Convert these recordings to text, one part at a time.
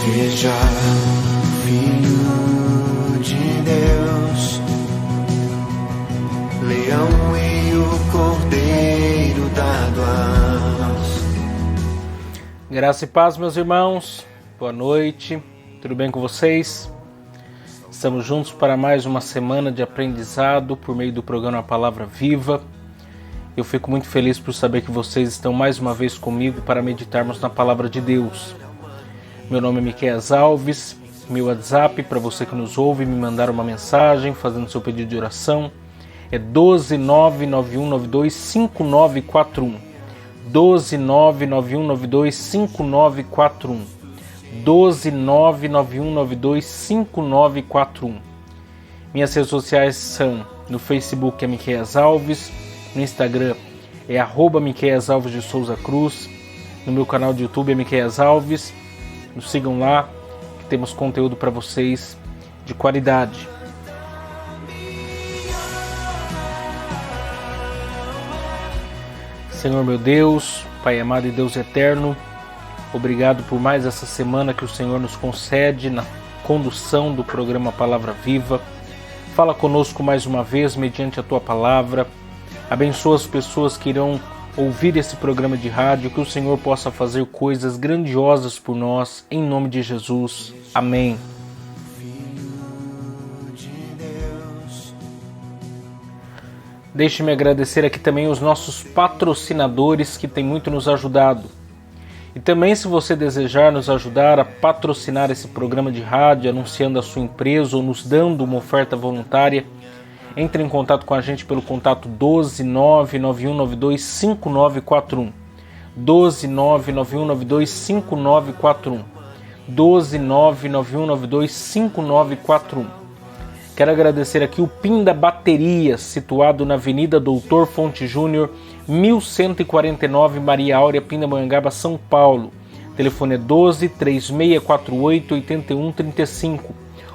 Veja o Filho de Deus, leão e o cordeiro dado aos. Graça e paz, meus irmãos, boa noite, tudo bem com vocês? Estamos juntos para mais uma semana de aprendizado por meio do programa Palavra Viva. Eu fico muito feliz por saber que vocês estão mais uma vez comigo para meditarmos na Palavra de Deus. Meu nome é Miqueias Alves, meu WhatsApp para você que nos ouve me mandar uma mensagem fazendo seu pedido de oração é 12991925941. 12991925941. 12991925941. Minhas redes sociais são: no Facebook é Miqueias Alves, no Instagram é @Miqueias Alves de Souza Cruz, no meu canal de YouTube é Miqueias Alves. Nos sigam lá, que temos conteúdo para vocês de qualidade. Senhor meu Deus, Pai amado e Deus eterno, obrigado por mais essa semana que o Senhor nos concede na condução do programa Palavra Viva. Fala conosco mais uma vez mediante a Tua Palavra. Abençoa as pessoas que irão ouvir esse programa de rádio, que o Senhor possa fazer coisas grandiosas por nós, em nome de Jesus. Amém. Deixe-me agradecer aqui também os nossos patrocinadores que têm muito nos ajudado. E também, se você desejar nos ajudar a patrocinar esse programa de rádio, anunciando a sua empresa ou nos dando uma oferta voluntária, entre em contato com a gente pelo contato 12991925941. 12991925941. 12991925941. Quero agradecer aqui o Pinda Baterias, situado na Avenida Doutor Fonte Júnior, 1149, Maria Áurea, Pindamonhangaba, São Paulo. Telefone é 12-3648-8135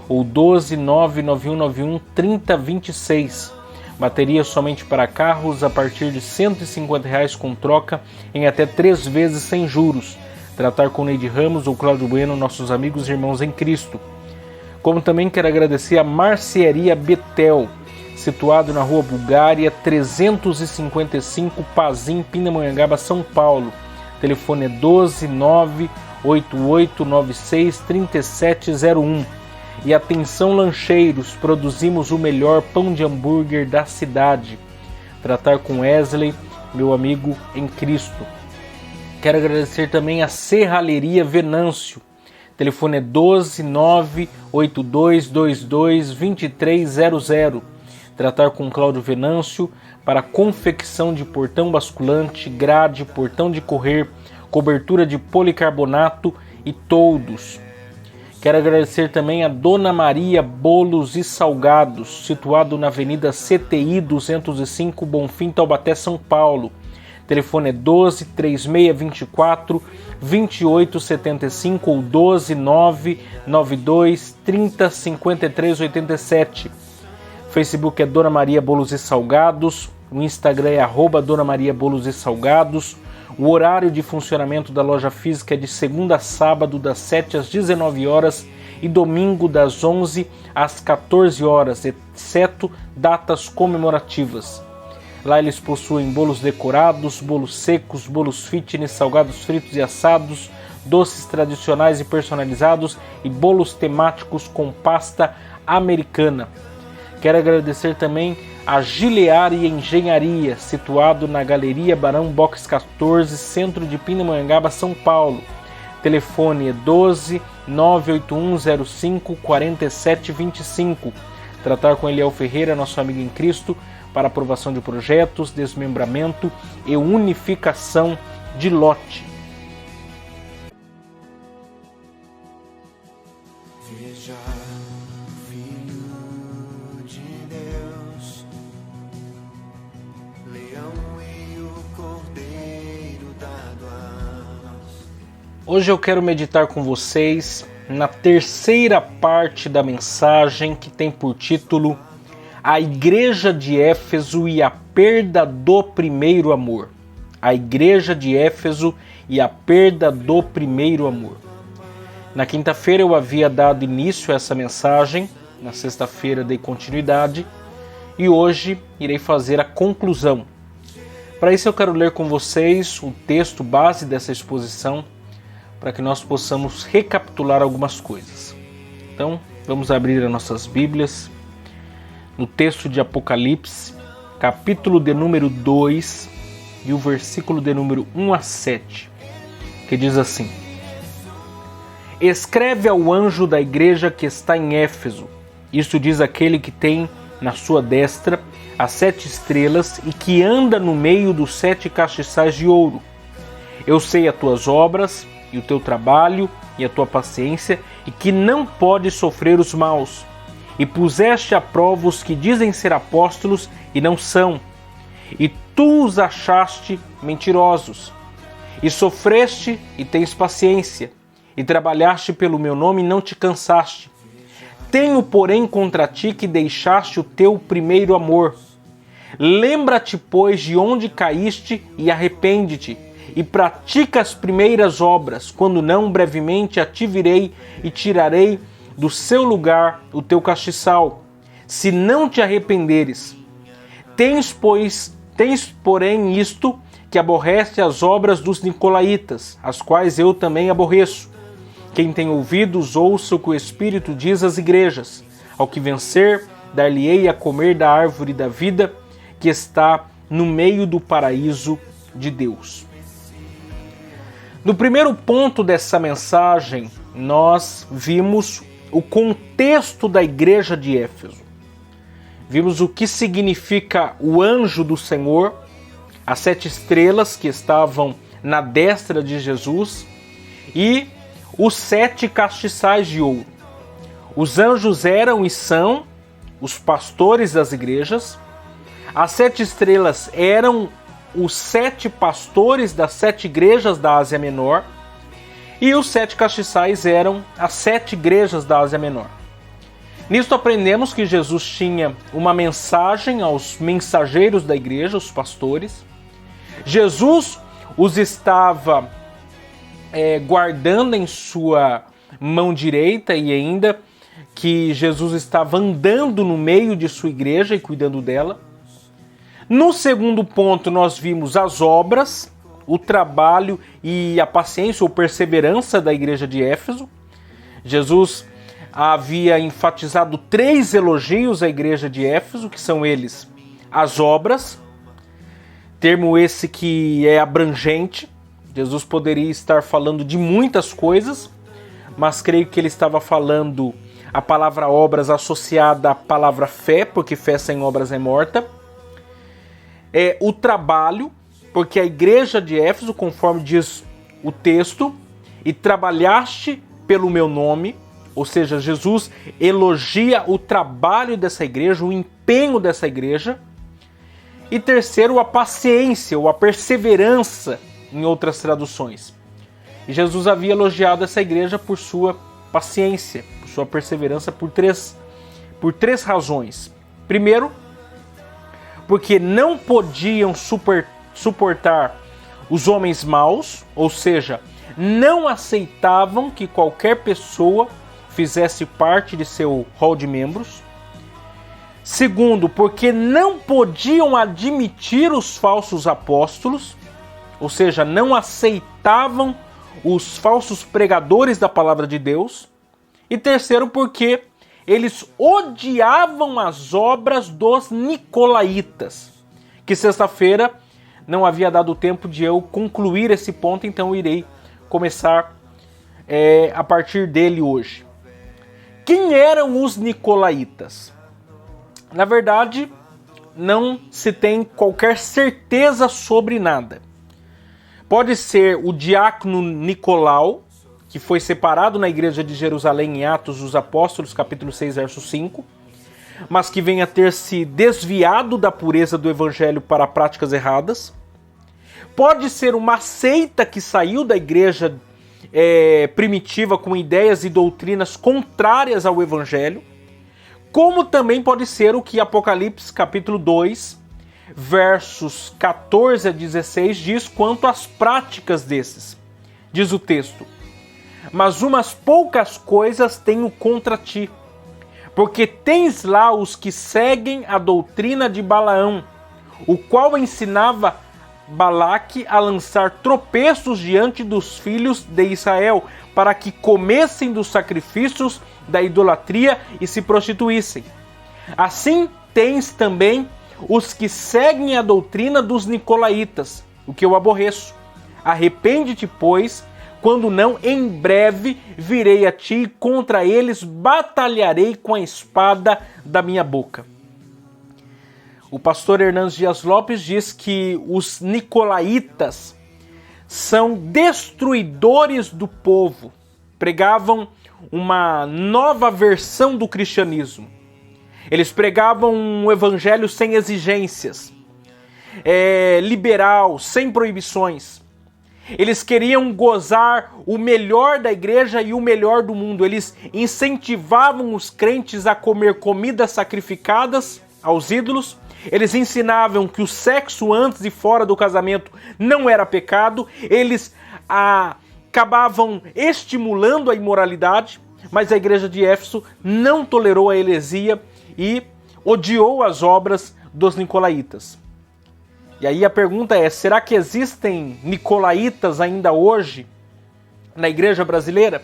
ou 12-99191-3026. Bateria somente para carros a partir de R$ 150 com troca em até 3 vezes sem juros. Tratar com Neide Ramos ou Cláudio Bueno, nossos amigos e irmãos em Cristo. Como também quero agradecer a Marcearia Betel, situado na Rua Bulgária, 355, Pazim, Pindamonhangaba, São Paulo. Telefone é 12-98896-3701. E atenção lancheiros, produzimos o melhor pão de hambúrguer da cidade. Tratar com Wesley, meu amigo em Cristo. Quero agradecer também a Serralheria Venâncio. Telefone é 12-98222-2300. Tratar com Cláudio Venâncio para confecção de portão basculante, grade, portão de correr, cobertura de policarbonato e toldos. Quero agradecer também a Dona Maria Bolos e Salgados, situado na Avenida CTI 205, Bonfim, Taubaté, São Paulo. Telefone é 12-3624-2875 ou 12-992-30-5387. Facebook é Dona Maria Bolos e Salgados, o Instagram é @Dona Maria Bolos e Salgados. O horário de funcionamento da loja física é de segunda a sábado, das 7 às 19 horas e domingo das 11 às 14 horas, exceto datas comemorativas. Lá eles possuem bolos decorados, bolos secos, bolos fitness, salgados fritos e assados, doces tradicionais e personalizados e bolos temáticos com pasta americana. Quero agradecer também a Gilear e Engenharia, situado na Galeria Barão Box 14, centro de Pindamonhangaba, São Paulo. Telefone é 12-98105-4725. Tratar com Eliel Ferreira, nosso amigo em Cristo, para aprovação de projetos, desmembramento e unificação de lote. Veja o Filho de Deus, leão e o cordeiro dado aos. Hoje eu quero meditar com vocês na terceira parte da mensagem que tem por título A Igreja de Éfeso e a Perda do Primeiro Amor. A Igreja de Éfeso e a Perda do Primeiro Amor. Na quinta-feira eu havia dado início a essa mensagem, na sexta-feira dei continuidade e hoje irei fazer a conclusão. Para isso eu quero ler com vocês o texto base dessa exposição, para que nós possamos recapitular algumas coisas. Então, vamos abrir as nossas Bíblias no texto de Apocalipse, capítulo de número 2 e o versículo de número 1 a 7, que diz assim: Escreve ao anjo da igreja que está em Éfeso, isto diz aquele que tem na sua destra as 7 estrelas e que anda no meio dos 7 castiçais de ouro. Eu sei as tuas obras e o teu trabalho e a tua paciência, e que não podes sofrer os maus, e puseste à prova os que dizem ser apóstolos e não são, e tu os achaste mentirosos, e sofreste e tens paciência, e trabalhaste pelo meu nome e não te cansaste. Tenho, porém, contra ti que deixaste o teu primeiro amor. Lembra-te, pois, de onde caíste e arrepende-te, e pratica as primeiras obras, quando não, brevemente a ti virei e tirarei do seu lugar o teu castiçal, se não te arrependeres. Tens, porém, isto, que aborreste as obras dos nicolaítas, as quais eu também aborreço. Quem tem ouvidos, ouça o que o Espírito diz às igrejas. Ao que vencer, dar-lhe-ei a comer da árvore da vida, que está no meio do paraíso de Deus. No primeiro ponto dessa mensagem, nós vimos o contexto da igreja de Éfeso. Vimos o que significa o anjo do Senhor, as 7 estrelas que estavam na destra de Jesus e os 7 castiçais de ouro. Os anjos eram e são os pastores das igrejas. As 7 estrelas eram os 7 pastores das 7 igrejas da Ásia Menor, e os 7 castiçais eram as 7 igrejas da Ásia Menor. Nisto aprendemos que Jesus tinha uma mensagem aos mensageiros da igreja, os pastores. Jesus os estava guardando em sua mão direita, e ainda que Jesus estava andando no meio de sua igreja e cuidando dela. No segundo ponto, nós vimos as obras, o trabalho e a paciência ou perseverança da igreja de Éfeso. Jesus havia enfatizado 3 elogios à igreja de Éfeso, que são eles: as obras, termo esse que é abrangente. Jesus poderia estar falando de muitas coisas, mas creio que ele estava falando a palavra obras associada à palavra fé, porque fé sem obras é morta. O trabalho, porque a igreja de Éfeso, conforme diz o texto, e trabalhaste pelo meu nome, ou seja, Jesus elogia o trabalho dessa igreja, o empenho dessa igreja. E terceiro, a paciência ou a perseverança, em outras traduções. E Jesus havia elogiado essa igreja por sua paciência, por sua perseverança, por três razões. Primeiro, porque não podiam suportar os homens maus, ou seja, não aceitavam que qualquer pessoa fizesse parte de seu rol de membros. Segundo, porque não podiam admitir os falsos apóstolos, ou seja, não aceitavam os falsos pregadores da palavra de Deus. E terceiro, porque eles odiavam as obras dos nicolaítas, que sexta-feira não havia dado tempo de eu concluir esse ponto, então eu irei começar a partir dele hoje. Quem eram os nicolaítas? Na verdade, não se tem qualquer certeza sobre nada. Pode ser o diácono Nicolau, que foi separado na igreja de Jerusalém em Atos dos Apóstolos, capítulo 6, verso 5, mas que venha a ter se desviado da pureza do evangelho para práticas erradas. Pode ser uma seita que saiu da igreja primitiva com ideias e doutrinas contrárias ao evangelho, como também pode ser o que Apocalipse capítulo 2, versos 14 a 16 diz quanto às práticas desses. Diz o texto: mas umas poucas coisas tenho contra ti, porque tens lá os que seguem a doutrina de Balaão, o qual ensinava Balaque a lançar tropeços diante dos filhos de Israel, para que comessem dos sacrifícios da idolatria e se prostituíssem. Assim tens também os que seguem a doutrina dos nicolaítas, o que eu aborreço. Arrepende-te, pois, quando não, em breve virei a ti e contra eles batalharei com a espada da minha boca. O pastor Hernandes Dias Lopes diz que os nicolaítas são destruidores do povo. Pregavam uma nova versão do cristianismo. Eles pregavam um evangelho sem exigências, liberal, sem proibições. Eles queriam gozar o melhor da igreja e o melhor do mundo. Eles incentivavam os crentes a comer comidas sacrificadas aos ídolos. Eles ensinavam que o sexo antes e fora do casamento não era pecado. Eles acabavam estimulando a imoralidade, mas a igreja de Éfeso não tolerou a heresia e odiou as obras dos nicolaítas. E aí a pergunta é, será que existem nicolaítas ainda hoje na igreja brasileira?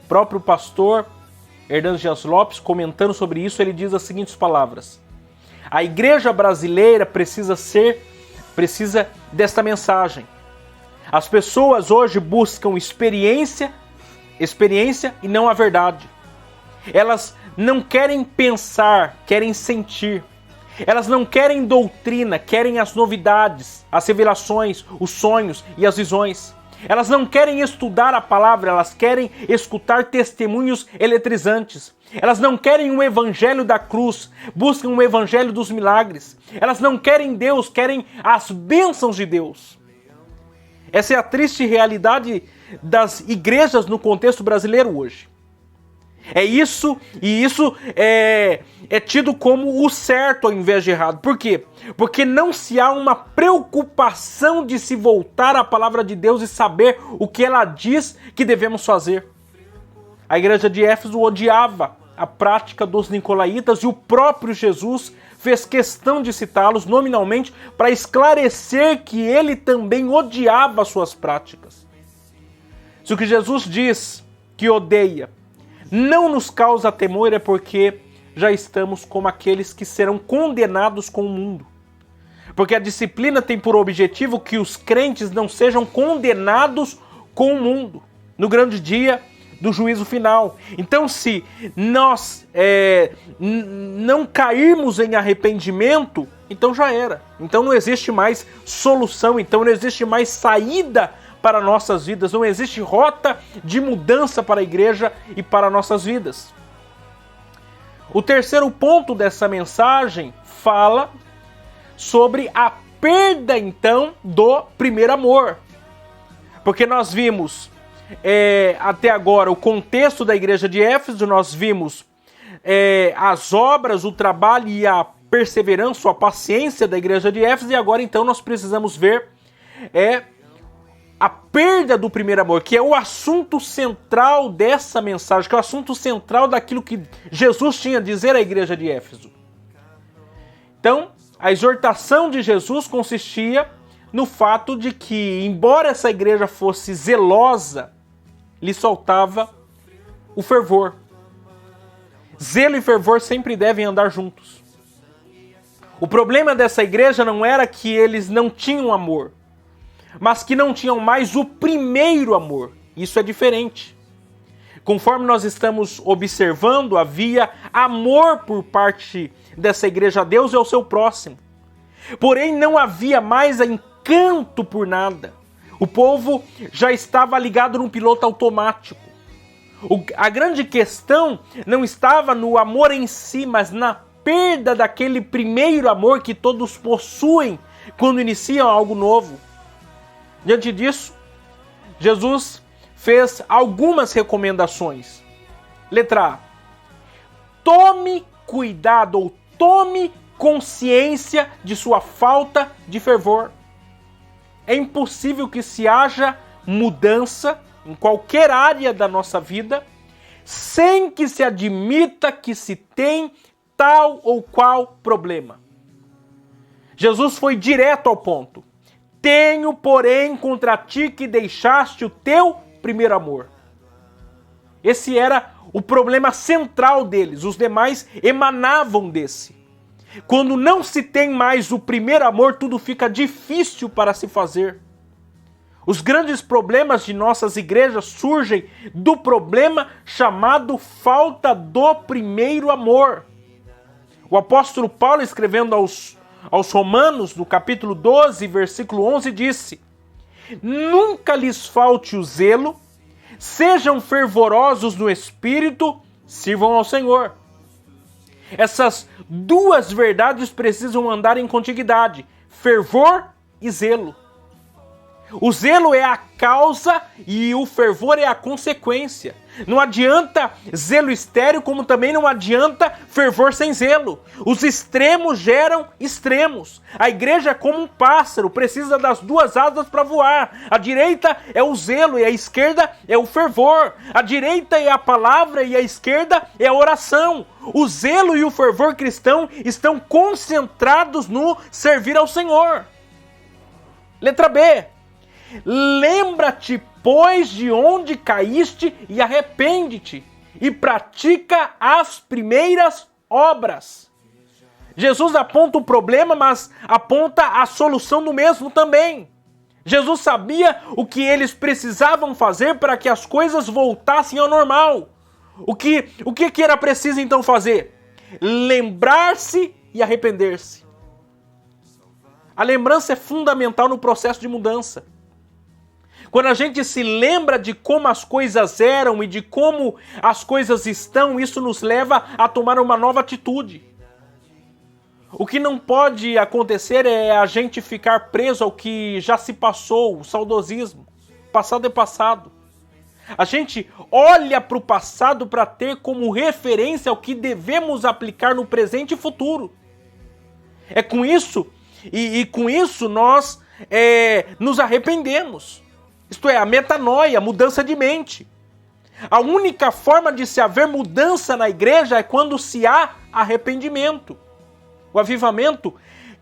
O próprio pastor Hernandes Dias Lopes, comentando sobre isso, ele diz as seguintes palavras: a igreja brasileira precisa desta mensagem. As pessoas hoje buscam experiência e não a verdade. Elas não querem pensar, querem sentir. Elas não querem doutrina, querem as novidades, as revelações, os sonhos e as visões. Elas não querem estudar a palavra, elas querem escutar testemunhos eletrizantes. Elas não querem um evangelho da cruz, buscam um evangelho dos milagres. Elas não querem Deus, querem as bênçãos de Deus. Essa é a triste realidade das igrejas no contexto brasileiro hoje. É isso, e isso é tido como o certo ao invés de errado. Por quê? Porque não se há uma preocupação de se voltar à palavra de Deus e saber o que ela diz que devemos fazer. A igreja de Éfeso odiava a prática dos nicolaítas e o próprio Jesus fez questão de citá-los nominalmente para esclarecer que ele também odiava as suas práticas. Se o que Jesus diz que odeia não nos causa temor, é porque já estamos como aqueles que serão condenados com o mundo. Porque a disciplina tem por objetivo que os crentes não sejam condenados com o mundo no grande dia do juízo final. Então, se nós não cairmos em arrependimento, então já era. Então não existe mais solução, então não existe mais saída para nossas vidas, não existe rota de mudança para a igreja e para nossas vidas. O terceiro ponto dessa mensagem fala sobre a perda, então, do primeiro amor. Porque nós vimos até agora o contexto da igreja de Éfeso, nós vimos as obras, o trabalho e a perseverança, a paciência da igreja de Éfeso, e agora então nós precisamos ver a perda do primeiro amor, que é o assunto central dessa mensagem, que é o assunto central daquilo que Jesus tinha a dizer à igreja de Éfeso. Então, a exortação de Jesus consistia no fato de que, embora essa igreja fosse zelosa, lhe faltava o fervor. Zelo e fervor sempre devem andar juntos. O problema dessa igreja não era que eles não tinham amor, mas que não tinham mais o primeiro amor. Isso é diferente. Conforme nós estamos observando, havia amor por parte dessa igreja a Deus e ao seu próximo. Porém, não havia mais encanto por nada. O povo já estava ligado num piloto automático. A grande questão não estava no amor em si, mas na perda daquele primeiro amor que todos possuem quando iniciam algo novo. Diante disso, Jesus fez algumas recomendações. Letra A. Tome cuidado ou tome consciência de sua falta de fervor. É impossível que se haja mudança em qualquer área da nossa vida, sem que se admita que se tem tal ou qual problema. Jesus foi direto ao ponto. Tenho, porém, contra ti que deixaste o teu primeiro amor. Esse era o problema central deles, os demais emanavam desse. Quando não se tem mais o primeiro amor, tudo fica difícil para se fazer. Os grandes problemas de nossas igrejas surgem do problema chamado falta do primeiro amor. O apóstolo Paulo, escrevendo aos Romanos, no capítulo 12, versículo 11, disse: nunca lhes falte o zelo, sejam fervorosos no espírito, sirvam ao Senhor. Essas duas verdades precisam andar em contiguidade: fervor e zelo. O zelo é a causa e o fervor é a consequência. Não adianta zelo estéril, como também não adianta fervor sem zelo. Os extremos geram extremos. A igreja é como um pássaro, precisa das duas asas para voar. A direita é o zelo e a esquerda é o fervor. A direita é a palavra e a esquerda é a oração. O zelo e o fervor cristão estão concentrados no servir ao Senhor. Letra B. Lembra-te, pois, de onde caíste e arrepende-te, e pratica as primeiras obras. Jesus aponta o problema, mas aponta a solução do mesmo também. Jesus sabia o que eles precisavam fazer para que as coisas voltassem ao normal. O que era preciso então fazer? Lembrar-se e arrepender-se. A lembrança é fundamental no processo de mudança. Quando a gente se lembra de como as coisas eram e de como as coisas estão, isso nos leva a tomar uma nova atitude. O que não pode acontecer é a gente ficar preso ao que já se passou, o saudosismo. Passado é passado. A gente olha para o passado para ter como referência o que devemos aplicar no presente e futuro. É com isso, e com isso nós nos arrependemos. Isto é, a metanoia, a mudança de mente. A única forma de se haver mudança na igreja é quando se há arrependimento. O avivamento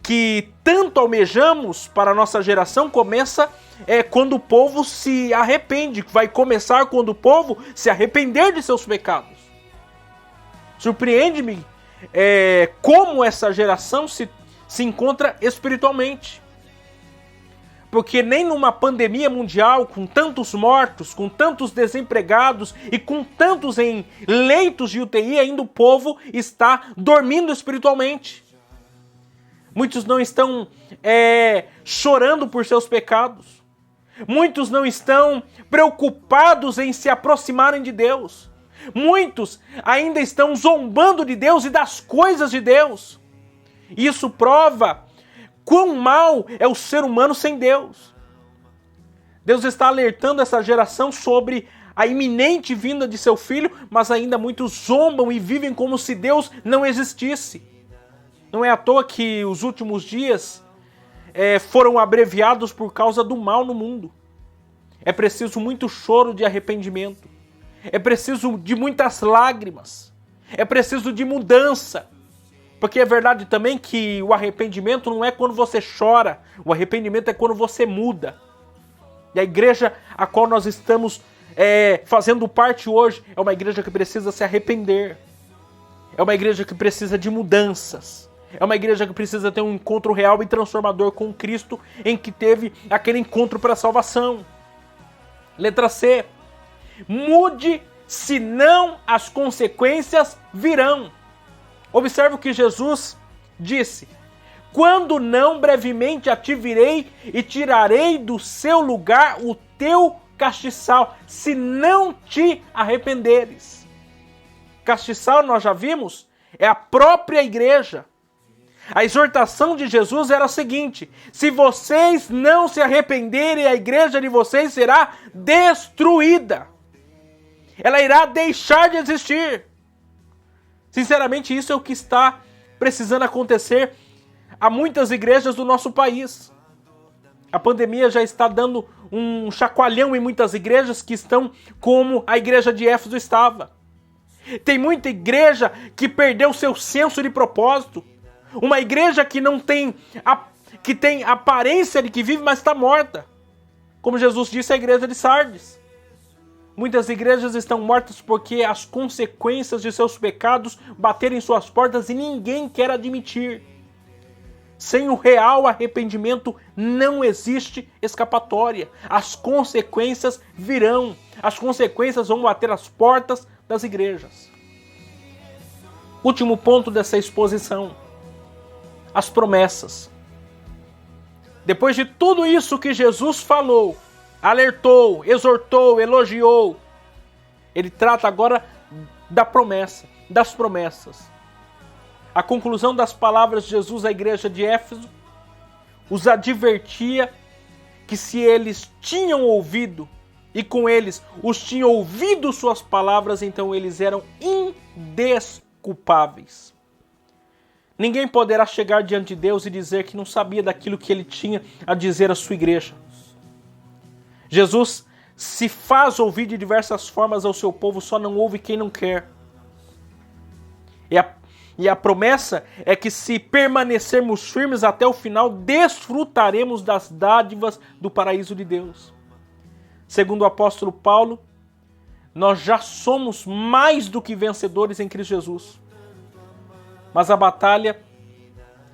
que tanto almejamos para a nossa geração começa quando o povo se arrepende. Vai começar quando o povo se arrepender de seus pecados. Surpreende-me como essa geração se encontra espiritualmente. Porque nem numa pandemia mundial, com tantos mortos, com tantos desempregados e com tantos em leitos de UTI, ainda o povo está dormindo espiritualmente. Muitos não estão chorando por seus pecados. Muitos não estão preocupados em se aproximarem de Deus. Muitos ainda estão zombando de Deus e das coisas de Deus. Isso prova quão mal é o ser humano sem Deus. Deus está alertando essa geração sobre a iminente vinda de seu filho, mas ainda muitos zombam e vivem como se Deus não existisse. Não é à toa que os últimos dias foram abreviados por causa do mal no mundo. É preciso muito choro de arrependimento. É preciso de muitas lágrimas. É preciso de mudança. Porque é verdade também que o arrependimento não é quando você chora. O arrependimento é quando você muda. E a igreja a qual nós estamos fazendo parte hoje é uma igreja que precisa se arrepender. É uma igreja que precisa de mudanças. É uma igreja que precisa ter um encontro real e transformador com Cristo, em que teve aquele encontro para a salvação. Letra C. Mude, senão as consequências virão. Observe o que Jesus disse: quando não, brevemente a ti virei e tirarei do seu lugar o teu castiçal, se não te arrependeres. Castiçal, nós já vimos, é a própria igreja. A exortação de Jesus era a seguinte: se vocês não se arrependerem, a igreja de vocês será destruída. Ela irá deixar de existir. Sinceramente, isso é o que está precisando acontecer a muitas igrejas do nosso país. A pandemia já está dando um chacoalhão em muitas igrejas que estão como a igreja de Éfeso estava. Tem muita igreja que perdeu seu senso de propósito. Uma igreja que não tem que tem aparência de que vive, mas está morta. Como Jesus disse à igreja de Sardes. Muitas igrejas estão mortas porque as consequências de seus pecados bateram em suas portas e ninguém quer admitir. Sem o real arrependimento não existe escapatória. As consequências virão. As consequências vão bater as portas das igrejas. Último ponto dessa exposição. As promessas. Depois de tudo isso que Jesus falou, alertou, exortou, elogiou, ele trata agora da promessa, das promessas. A conclusão das palavras de Jesus à igreja de Éfeso os advertia que se eles tinham ouvido e com eles os tinham ouvido suas palavras, então eles eram indesculpáveis. Ninguém poderá chegar diante de Deus e dizer que não sabia daquilo que ele tinha a dizer à sua igreja. Jesus se faz ouvir de diversas formas ao seu povo, só não ouve quem não quer. E a promessa é que se permanecermos firmes até o final, desfrutaremos das dádivas do paraíso de Deus. Segundo o apóstolo Paulo, nós já somos mais do que vencedores em Cristo Jesus. Mas a batalha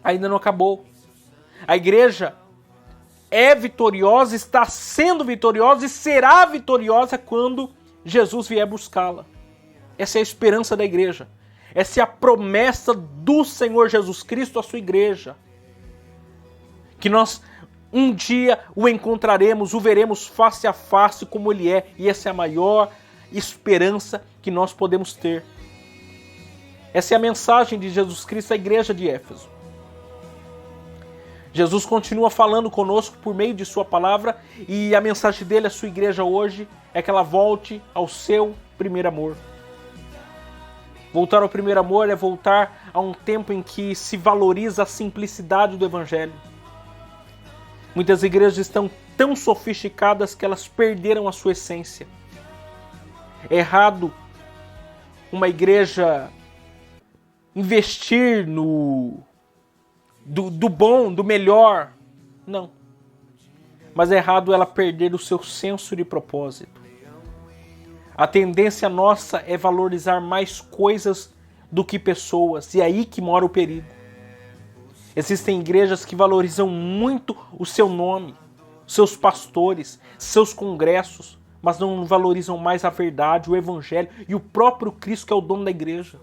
ainda não acabou. A igreja é vitoriosa, está sendo vitoriosa e será vitoriosa quando Jesus vier buscá-la. Essa é a esperança da igreja. Essa é a promessa do Senhor Jesus Cristo à sua igreja. Que nós um dia o encontraremos, o veremos face a face como ele é. E essa é a maior esperança que nós podemos ter. Essa é a mensagem de Jesus Cristo à igreja de Éfeso. Jesus continua falando conosco por meio de sua palavra e a mensagem dele à sua igreja hoje é que ela volte ao seu primeiro amor. Voltar ao primeiro amor é voltar a um tempo em que se valoriza a simplicidade do evangelho. Muitas igrejas estão tão sofisticadas que elas perderam a sua essência. É errado uma igreja investir do bom, do melhor. Não. Mas é errado ela perder o seu senso de propósito. A tendência nossa é valorizar mais coisas do que pessoas. E é aí que mora o perigo. Existem igrejas que valorizam muito o seu nome, seus pastores, seus congressos, mas não valorizam mais a verdade, o evangelho e o próprio Cristo que é o dono da igreja.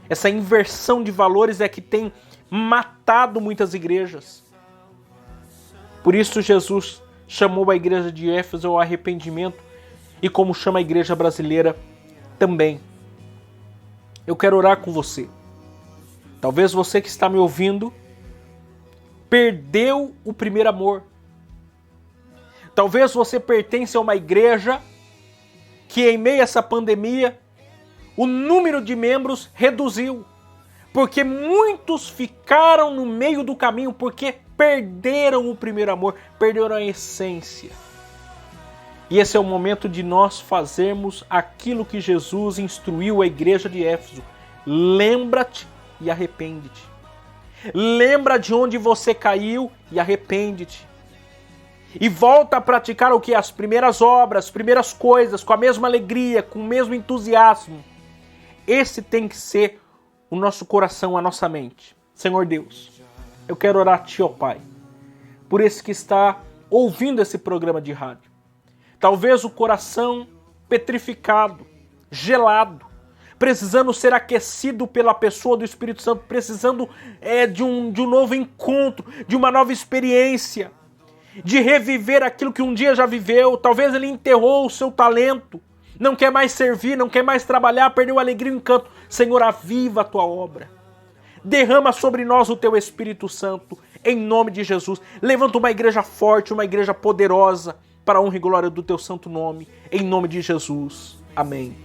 Essa inversão de valores é que tem matado muitas igrejas. Por isso Jesus chamou a igreja de Éfeso ao arrependimento e como chama a igreja brasileira também. Eu quero orar com você. Talvez você que está me ouvindo perdeu o primeiro amor. Talvez você pertence a uma igreja que em meio a essa pandemia o número de membros reduziu, porque muitos ficaram no meio do caminho, porque perderam o primeiro amor, perderam a essência. E esse é o momento de nós fazermos aquilo que Jesus instruiu a igreja de Éfeso. Lembra-te e arrepende-te. Lembra de onde você caiu e arrepende-te. E volta a praticar o que? As primeiras obras, as primeiras coisas, com a mesma alegria, com o mesmo entusiasmo. Esse tem que ser o nosso coração, a nossa mente. Senhor Deus, eu quero orar a Ti, ó Pai, por esse que está ouvindo esse programa de rádio. Talvez o coração petrificado, gelado, precisando ser aquecido pela pessoa do Espírito Santo, precisando de um novo encontro, de uma nova experiência, de reviver aquilo que um dia já viveu. Talvez ele enterrou o seu talento, não quer mais servir, não quer mais trabalhar, perdeu a alegria e o encanto. Senhor, aviva a Tua obra. Derrama sobre nós o Teu Espírito Santo, em nome de Jesus. Levanta uma igreja forte, uma igreja poderosa, para a honra e glória do Teu santo nome, em nome de Jesus. Amém.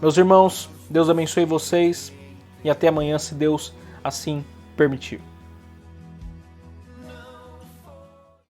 Meus irmãos, Deus abençoe vocês e até amanhã, se Deus assim permitir. permitir.